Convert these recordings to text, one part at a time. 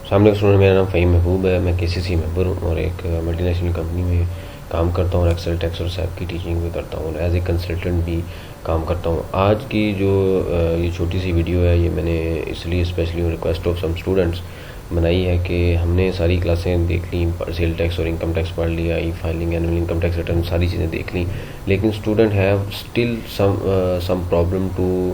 सामने स्टूडेंट, मेरा नाम फ़हीम महबूब है। मैं केसीसी मेंबर हूँ और एक मल्टीनेशनल कंपनी में काम करता हूँ और एक्सेल टैक्स और सैप की टीचिंग भी करता हूँ और एज ए कंसल्टेंट भी काम करता हूँ। आज की जो ये छोटी सी वीडियो है, ये मैंने इसलिए specially request of some students बनाई है कि हमने सारी क्लासें देख ली, सेल टैक्स और इनकम टैक्स पढ़ लिया, e filing, annual income tax return, सारी चीज़ें देख ली, लेकिन student have still some problem to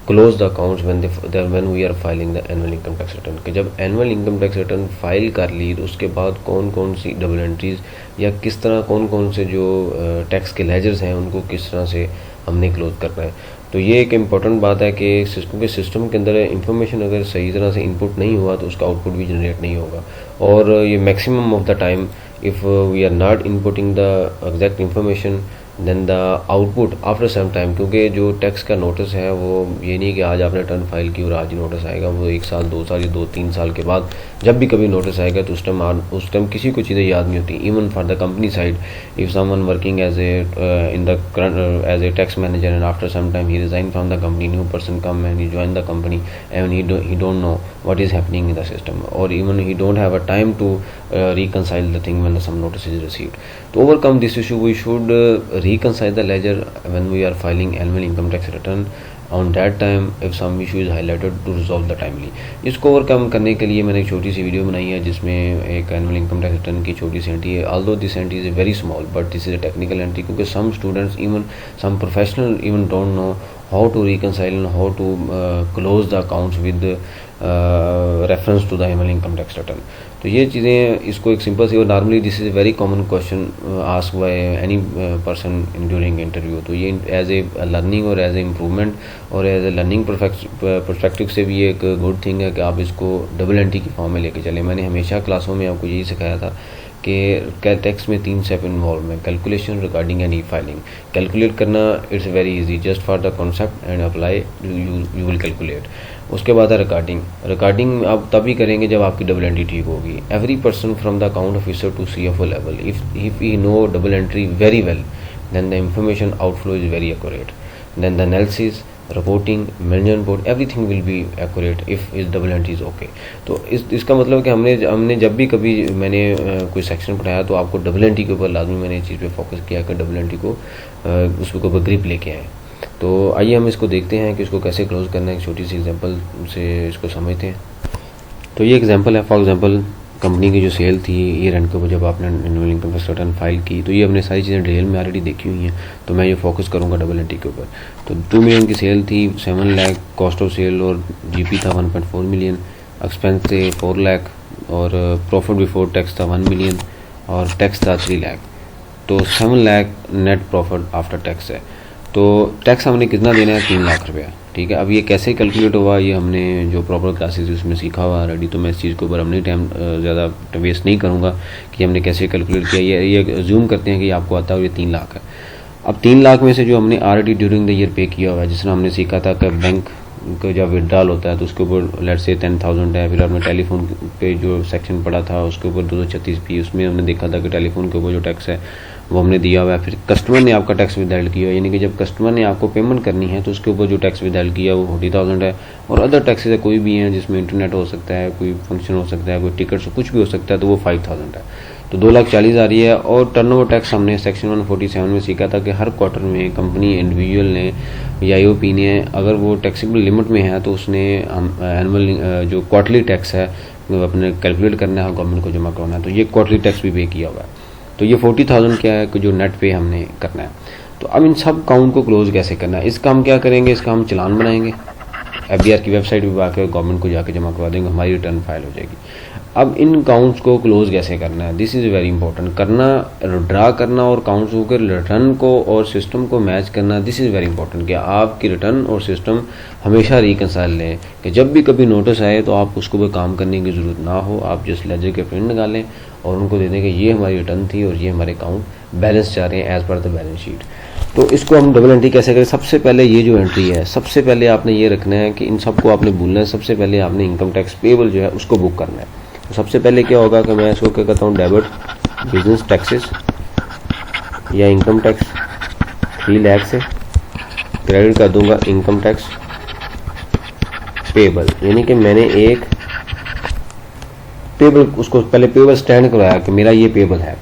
close the accounts when we are filing the annual income tax return. कि जब annual income tax return file कर ली तो उसके बाद कौन कौन सी डबल एंट्रीज या किस तरह कौन कौन से जो टैक्स के लेजर्स हैं उनको किस तरह से हमने क्लोज करना है। तो ये एक इम्पॉर्टेंट बात है कि सिस्टम के अंदर इंफॉर्मेशन अगर सही तरह से इनपुट नहीं हुआ तो उसका आउटपुट भी जनरेट नहीं होगा। और ये maximum of the time if we are not inputting the exact information then the output after some time, क्योंकि जो टैक्स का नोटिस है वो ये नहीं कि आज आपने रिटर्न फाइल की और आज ही नोटिस आएगा। वो 1 साल 2 साल या 2-3 साल के बाद जब भी कभी नोटिस आएगा तो उस टाइम किसी को चीज़ें याद नहीं होती। Even for the company side, if someone working as a tax manager and after some time he resign from the company, new person come and he join the company and he don't know what is happening in the system, or even he don't have a time to reconcile the thing when some notice is received. To overcome this issue, we should reconcile the ledger when we are filing annual income tax return. On that time, if some issue is highlighted, to resolve the timely. इसको overcome करने के लिए मैंने एक छोटी सी video बनाई है जिसमें एक एनुअल इनकम टैक्स रिटर्न की छोटी सी एंट्री है। Although this entry is very small but this is a technical entry, क्योंकि some students even some professional even don't know how to reconcile and how to close the accounts with reference to the annual income tax return. तो ये चीज़ें, इसको एक simple सी, और normally this is a very common question ask by any person during interview. तो ये as a learning और as a improvement और एज ए लर्निंग परस्पेक्टिव से भी एक गुड थिंग है कि आप इसको डबल एंट्री की फॉर्म में लेके चलें। मैंने हमेशा क्लासों में आपको यही सिखाया था कि टैक्स में 3 स्टेप इन्वॉल्व है: calculation, recording and e filing. Calculate करना it's very easy, just for the concept and apply you will calculate. उसके बाद है रिकॉर्डिंग आप तभी करेंगे जब आपकी डबल एंट्री ठीक होगी। Every person from the account officer to CFO level, if he know double entry very well then the information outflow is very accurate, then the analysis, reporting, management report, everything will be accurate if is double entry is okay. तो इसका मतलब कि हमने जब भी कभी मैंने कोई सेक्शन पढ़ाया तो आपको डबल एंट्री के ऊपर लाजमी मैंने इस चीज़ पे फोकस किया कि डबल एंट्री को उसके ऊपर ग्रिप लेके आए। तो आइए हम इसको देखते हैं कि इसको कैसे क्लोज करना है। एक छोटी सी एग्जांपल से इसको समझते हैं। तो ये एग्जांपल है, फॉर एग्जांपल कंपनी की जो सेल थी ईयर एंड के ऊपर जब आपने annual income tax return file की, तो ये हमने सारी चीज़ें डिटेल में ऑलरेडी देखी हुई हैं। तो मैं ये फोकस करूँगा डबल एंट्री के ऊपर। तो 2 मिलियन की सेल थी, 7 लाख कॉस्ट ऑफ सेल और GP था 1.4 मिलियन, एक्सपेंस थे 4 लाख और प्रॉफिट बिफोर टैक्स था 1 मिलियन और टैक्स था 3 लाख। तो 7 lakh net profit after tax है। तो टैक्स हमने कितना देना है? 3 लाख रुपया। ठीक है, अब ये कैसे कैलकुलेट हुआ ये हमने जो प्रॉपर क्लासेस उसमें सीखा हुआ ऑलरेडी। तो मैं इस चीज़ के ऊपर अपनी टाइम ज़्यादा वेस्ट नहीं करूँगा कि हमने कैसे कैलकुलेट किया। ये अज्यूम करते हैं कि आपको आता है और ये 3 लाख है। अब 3 लाख में से जो हमने ऑलरेडी ड्यूरिंग द ईयर पे किया हुआ है, जिसमें हमने सीखा था कि बैंक का जब विड्रॉल होता है तो उसके ऊपर लेट से 10,000 है। फिर हमने टेलीफोन पे जो सेक्शन पढ़ा था उसके ऊपर 236 उसमें हमने देखा था कि टेलीफोन के ऊपर जो टैक्स है वो हमने दिया हुआ है। फिर कस्टमर ने आपका टैक्स विदहल्ड किया, यानी कि जब कस्टमर ने आपको पेमेंट करनी है तो उसके ऊपर जो टैक्स विदहल्ड किया वो 40,000 है। और अदर टैक्सेस है कोई भी हैं जिसमें इंटरनेट हो सकता है, कोई फंक्शन हो सकता है, कोई टिकट कुछ भी हो सकता है, तो वो 5,000 है। तो 2,40,000 आ रही है। और टर्नओवर टैक्स हमने सेक्शन 147 में सीखा था कि हर क्वार्टर में कंपनी इंडिविजुअल ने या IOP ने अगर वो टैक्सेबल लिमिट में है तो उसने एनुअल जो क्वार्टरली टैक्स है अपने कैलकुलेट करना है और गवर्नमेंट को जमा करवाना है। तो ये क्वार्टरली टैक्स भी पे किया हुआ है। तो ये 40,000 क्या है कि जो नेट पे हमने करना है। तो अब इन सब काउंट को क्लोज कैसे करना है, इसका हम क्या करेंगे, इसका हम चलान बनाएंगे, FBR की वेबसाइट पर आकर गवर्नमेंट को जाके जमा करवा देंगे, हमारी रिटर्न फाइल हो जाएगी। अब इन काउंट्स को क्लोज कैसे करना है, दिस इज़ वेरी इंपॉर्टेंट। करना, ड्रा करना और काउंट्स होकर रिटर्न को और सिस्टम को मैच करना, दिस इज़ वेरी इंपॉर्टेंट कि आपकी रिटर्न और सिस्टम हमेशा रिकंसाइल लें कि जब भी कभी नोटिस आए तो आप उसको भी काम करने की ज़रूरत ना हो। आप जिस लेजर के प्रिंट निकालें और उनको दे दें कि ये हमारी रिटर्न थी और ये हमारे अकाउंट बैलेंस चाह रहे हैं as per the balance sheet. तो इसको हम डबल एंट्री कैसे करें? सबसे पहले ये जो एंट्री है, सबसे पहले आपने ये रखना है कि इन सबको आपने भूलना है। सबसे पहले आपने इनकम टैक्स पेबल जो है उसको बुक करना है। तो सबसे पहले क्या होगा कि मैं इसको क्या कहता हूँ, डेबिट बिजनेस टैक्सेस या इनकम टैक्स 3 लाख से क्रेडिट कर दूंगा इनकम टैक्स पेबल, यानी कि मैंने एक पेबल, उसको पहले पेबल स्टैंड करवाया कि मेरा ये पेबल है।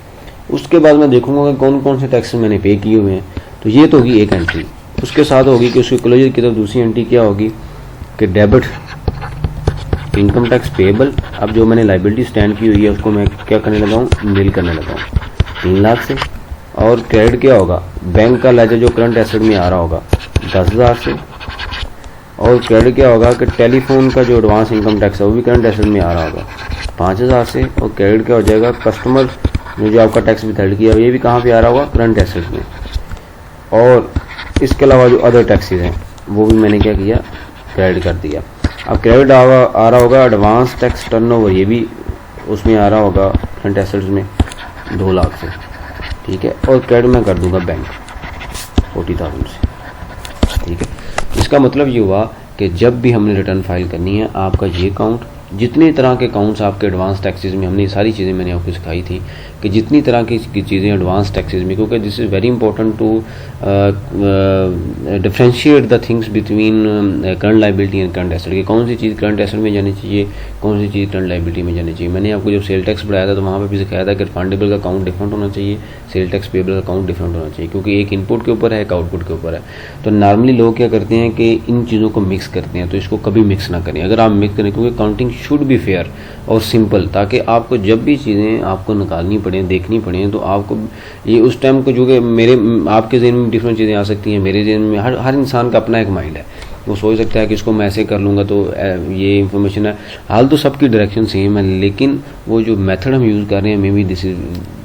उसके बाद मैं देखूंगा कि कौन कौन से टैक्स मैंने पे किए हुए हैं। तो ये तो होगी एक एंट्री। उसके साथ होगी कि उसकी क्लोजर की तरफ दूसरी एंट्री क्या होगी कि डेबिट इनकम टैक्स पेबल। अब जो मैंने लाइबिलिटी स्टैंड की हुई है उसको मैं क्या करने लगा हूँ, नील करने लगा हूँ 3 लाख से। और क्रेडिट क्या होगा, बैंक का लेजर जो करंट एसेट में आ रहा होगा 10,000 से। और क्रेडिट क्या होगा कि टेलीफोन का जो एडवांस इनकम टैक्स है वो भी करंट एसेट में आ रहा होगा 5,000 से। और क्रेडिट क्या हो जाएगा, कस्टमर ने जो आपका टैक्स विथहेल्ड किया ये भी कहाँ पे आ रहा होगा, करंट एसेट में। और इसके अलावा जो अदर टैक्सेस हैं वो भी मैंने क्या किया, क्रेडिट कर दिया। अब क्रेडिट आ रहा होगा एडवांस टैक्स टर्नओवर, ये भी उसमें आ रहा होगा करंट एसेट्स में 2 लाख से, ठीक है। और क्रेडिट मैं कर दूंगा बैंक 40,000 से, ठीक है। इसका मतलब ये हुआ कि जब भी हमने रिटर्न फाइल करनी है, आपका ये अकाउंट, जितने तरह के अकाउंट्स आपके एडवांस टैक्सेस में, हमने सारी चीज़ें मैंने आपको सिखाई थी कि जितनी तरह की चीज़ें एडवांस टैक्सेस में, क्योंकि this is very important to differentiate the things between current liability and current asset, कि कौन सी चीज़ करंट एसेट में जानी चाहिए, कौन सी चीज़ करंट लाइबिलिटी में जानी चाहिए। मैंने आपको जब सेल टैक्स बढ़ाया था तो वहाँ पर भी सिखाया था कि रिफंडेबल का अकाउंट डिफरेंट होना चाहिए, सेल टैक्स पेबल का अकाउंट डिफरेंट होना चाहिए, क्योंकि एक इनपुट के ऊपर है, एक आउटपुट के ऊपर है। तो नॉर्मली लोग क्या करते हैं कि इन चीज़ों को मिक्स करते हैं, तो इसको कभी मिक्स ना करें। अगर आप मिक्स करें, क्योंकि अकाउंटिंग शुड बी फेयर और सिंपल, ताकि आपको जब भी चीज़ें आपको निकालनी पड़े, देखनी पड़े, तो आपको ये उस टाइम को, जो कि मेरे आपके ज़हन में डिफरेंट चीज़ें आ सकती हैं, मेरे ज़हन में, हर इंसान का अपना एक माइंड है। वो सोच सकता है कि इसको मैं ऐसे कर लूँगा तो ये इन्फॉर्मेशन है। हाल तो सबकी डायरेक्शन सेम है, लेकिन वो जो मेथड हम यूज़ कर रहे हैं मे बी दिस इज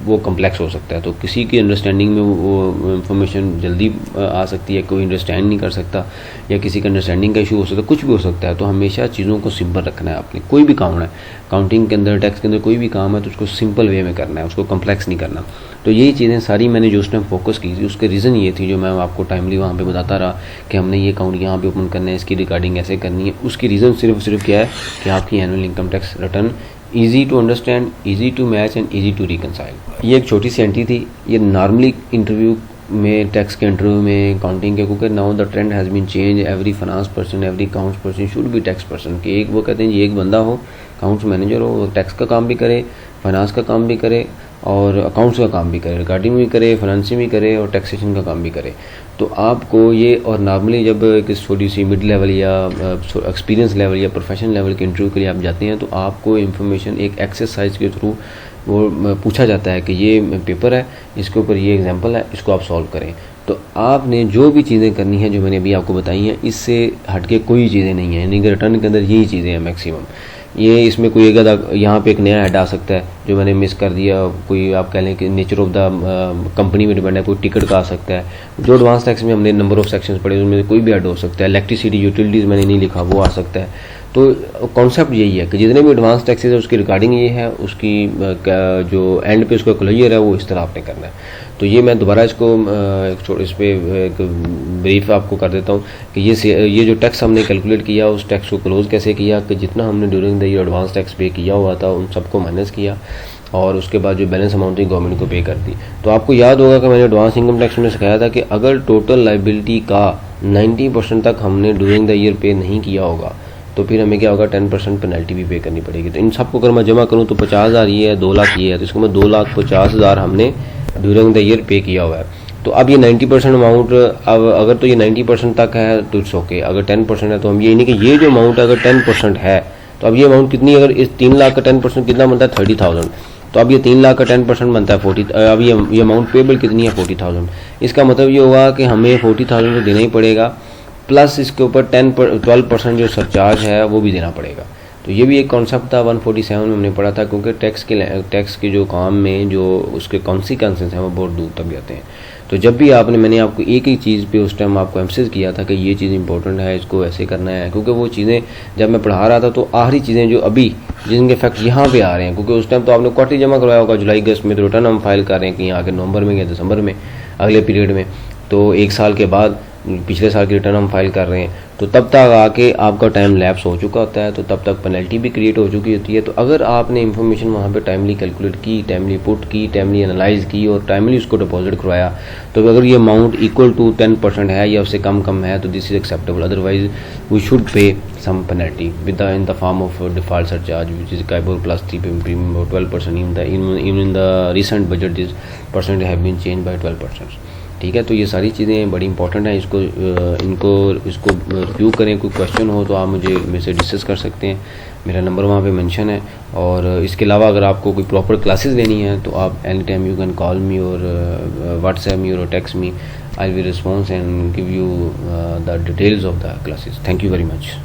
वो कम्प्लेक्स हो सकता है। तो किसी की अंडरस्टैंडिंग में वो इन्फॉर्मेशन जल्दी आ सकती है, कोई अंडरस्टैंड नहीं कर सकता, या किसी का अंडरस्टैंडिंग का इशू हो सकता है, कुछ भी हो सकता है। तो हमेशा चीज़ों को सिंपल रखना है आपने। कोई भी काम है अकाउंटिंग के अंदर, टैक्स के अंदर, कोई भी काम है तो उसको सिंपल वे में करना है, उसको कम्प्लेक्स नहीं करना। तो यही चीज़ें सारी मैंने जो उस टाइम फोकस की थी, उसके रीज़न ये थी, जो मैं आपको टाइमली वहाँ पे बताता रहा कि हमने ये अकाउंट यहाँ पे ओपन करना है, इसकी रिकॉर्डिंग ऐसे करनी है। उसकी रीज़न सिर्फ क्या है कि आपकी annual income tax return easy to understand, easy to match and easy to reconcile. ये एक छोटी सी एंट्री थी। ये नॉर्मली इंटरव्यू में, टैक्स के इंटरव्यू में, अकाउंटिंग के, क्योंकि now the trend has been change, every finance person, every accounts person should be tax person. कि एक वो कहते हैं जी एक बंदा हो, अकाउंट्स मैनेजर हो, वो टैक्स का काम भी करे, फाइनेंस का काम भी करे और अकाउंट्स का काम भी करे, रिकॉर्डिंग भी करे, फाइनेंसिंग भी करे और टैक्सेशन का काम भी करे। तो आपको ये, और नॉर्मली जब किसी छोटी सी मिड लेवल या एक्सपीरियंस लेवल या प्रोफेशनल लेवल के इंटरव्यू के लिए आप जाते हैं, तो आपको इन्फॉर्मेशन एक एक्सरसाइज के थ्रू वो पूछा जाता है कि ये पेपर है, इसके ऊपर ये एग्जाम्पल है, इसको आप सॉल्व करें। तो आपने जो भी चीज़ें करनी है जो मैंने अभी आपको बताई हैं, इससे हटके कोई चीज़ें नहीं हैं। यानी कि रिटर्न के अंदर यही चीज़ें हैं मैक्सिमम। ये इसमें कोई अगर यहाँ पे एक नया हेड आ सकता है जो मैंने मिस कर दिया, कोई आप कह लें कि नेचर ऑफ द कंपनी में डिपेंड है, कोई टिकट का आ सकता है। जो एडवांस टैक्स में हमने नंबर ऑफ सेक्शंस पढ़े उनमें कोई भी ऐड हो सकता है। इलेक्ट्रिसिटी यूटिलिटीज़ मैंने नहीं लिखा, वो आ सकता है। तो कॉन्सेप्ट यही है कि जितने भी एडवांस टैक्सेस है उसकी रिकॉर्डिंग ये है, उसकी जो एंड पे उसका क्लोजर है वो इस तरह आपने करना है। तो ये मैं दोबारा इसको इस पर एक ब्रीफ आपको कर देता हूँ कि ये जो टैक्स हमने कैलकुलेट किया, उस टैक्स को क्लोज कैसे किया, कि जितना हमने during the year advance tax पे किया हुआ था उन सबको माइनस किया, और उसके बाद जो बैलेंस अमाउंट थी गवर्नमेंट को पे कर दी। तो आपको याद होगा कि मैंने एडवांस इनकम टैक्स में सिखाया था कि अगर टोटल लाइबिलिटी का 90% तक हमने ड्यूरिंग द ईयर पे नहीं किया होगा तो फिर हमें क्या होगा, 10% पेनल्टी भी पे करनी पड़ेगी। तो इन सबको अगर मैं जमा करूँ तो 50,000 ये है, 2 लाख ये है, तो इसको मैं 2,50,000 हमने ड्यूरिंग द ईयर पे किया हुआ है। तो अब ये 90% अमाउंट, अब अगर तो ये 90% तक है तो इट्स ओके, अगर 10% है तो हम ये नहीं कि ये जो अमाउंट अगर 10% है तो अब ये अमाउंट कितनी, अगर इस 3 लाख का 10% कितना बनता है 30,000, तो अब ये 3 लाख का 10% बनता है 40। अब ये अमाउंट पेबल कितनी है 40,000। इसका मतलब ये होगा कि हमें 40,000 तो देना ही पड़ेगा, प्लस इसके ऊपर 12% जो सरचार्ज है वो भी देना पड़ेगा। तो ये भी एक कॉन्सेप्ट था 147 में हमने पढ़ा था, क्योंकि टैक्स के जो काम में जो उसके कॉन्सिक्वेंसेस हैं वो बहुत दूर तक जाते हैं। तो जब भी मैंने आपको एक ही चीज़ पे उस टाइम आपको एम्फसाइज किया था कि ये चीज़ इंपॉर्टेंट है, इसको ऐसे करना है, क्योंकि वो चीज़ें जब मैं पढ़ा रहा था तो आखिरी चीज़ें जो अभी जिनके इफेक्ट यहाँ पे आ रहे हैं, क्योंकि उस टाइम तो आपने क्वार्टरली जमा करवाया होगा जुलाई अगस्त में, तो रिटर्न हम फाइल कर रहे हैं कि यहाँ के नवंबर में या दिसंबर में अगले पीरियड में। तो एक साल के बाद पिछले साल की रिटर्न हम फाइल कर रहे हैं, तो तब तक आके आपका टाइम लैप्स हो चुका होता है, तो तब तक पेनल्टी भी क्रिएट हो चुकी होती है। तो अगर आपने इन्फॉर्मेशन वहाँ पे टाइमली कैलकुलेट की, टाइमली पुट की, टाइमली एनालाइज की और टाइमली उसको डिपॉजिट करवाया, तो अगर ये अमाउंट इक्वल टू 10% है या उससे कम है तो this is acceptable, otherwise we should pay some penalty with the in the form of default surcharge, which is Kybor plus 3 premium or 12%. Even in the recent budget this percent have been changed by 12%. ठीक है, तो ये सारी चीज़ें बड़ी important हैं, इसको review करें। कोई क्वेश्चन हो तो आप मेरे से डिस्कस कर सकते हैं, मेरा नंबर वहाँ पे मेंशन है। और इसके अलावा अगर आपको कोई प्रॉपर क्लासेस लेनी है तो आप any time you can call मी और व्हाट्सएप मी और text me, I will response and give you the details of the classes. Thank you very much.